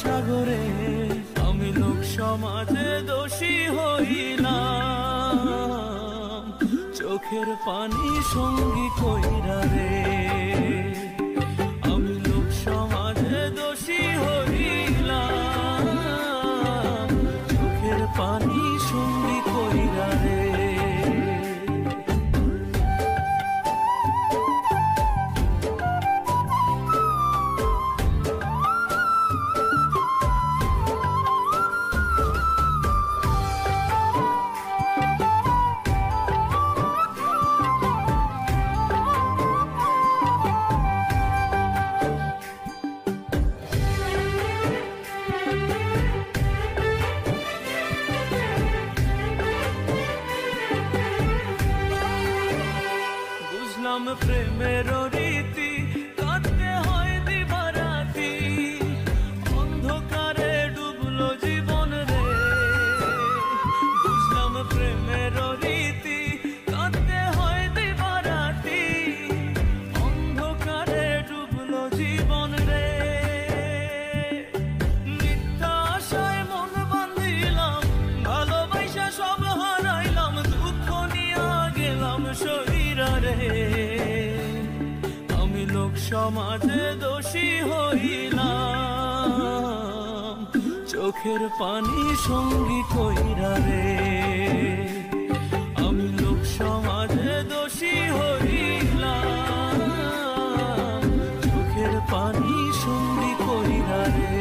সাগরে আমি লোক সমাজে দোষী হইলাম, চোখের পানি সঙ্গী কইরা রে। আমি লোক সমাজে দোষী হইলাম, চোখের পানি সঙ্গী কইরা রে। প্রেমের রীতি কাটতে হয় দিবারাতি, অন্ধকারে ডুবলো জীবন রে। বুঝলাম প্রেমের রীতি কাটতে হয় দিবারাতি, অন্ধকারে ডুবলো জীবন রে। মিথ্যা আশায় মন বাঁধিলাম, ভালোবাসা সব হারাইলাম, দুঃখ নিয়া গেলাম শরীরা রে। আমি লোক সমাজে দোষী হইলাম, চোখের পানি সঙ্গী কইরা রে। আমি লোক সমাজে দোষী হইলাম, চোখের পানি সঙ্গী কইরা রে।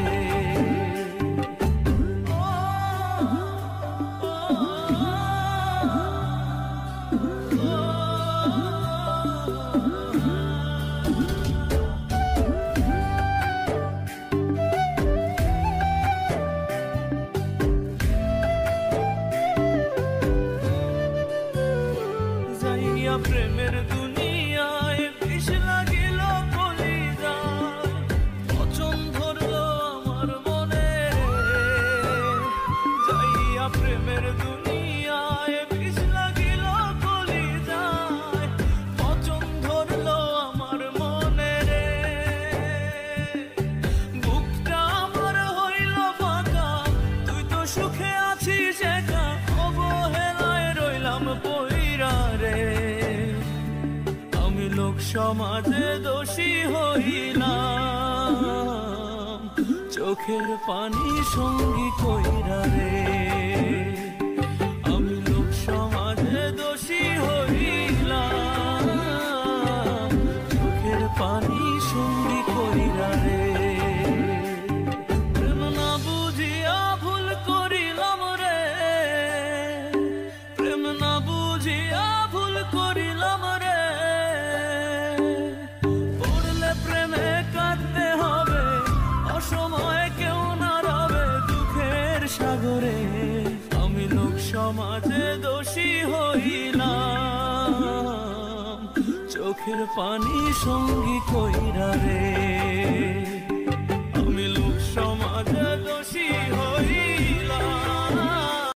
প্রেমের দুনিয়ায় বিষ লাগিল কলিজায়, পচন ধরলো আমার মনে। যাইয়া প্রেমের দুনিয়ায় বিষ লাগিল কলিজায়, পচন ধরলো আমার মনে রে। বুকটা আমার হইল ফাঁকা, তুই তো সুখে আছিস একা, অবহেলায় রইলাম পইরা রে। আমি লোক সমাজে দোষী হইলাম, চোখের পানি সঙ্গী কইরা রে। আমি লোক সমাজে দোষী হইলাম, চোখের পানি সঙ্গী কইরা রে। প্রেম না বুঝিয়া ভুল করিলাম রে, প্রেম না বুঝিয়া ভুল করিলাম রে। পড়লে প্রেমে কাঁদতে হবে, অসময়ে কেউ না রবে দুঃখের সাগরে। আমি লোক সমাজে দোষী হইলাম, চোখের পানি সঙ্গী কইরা রে।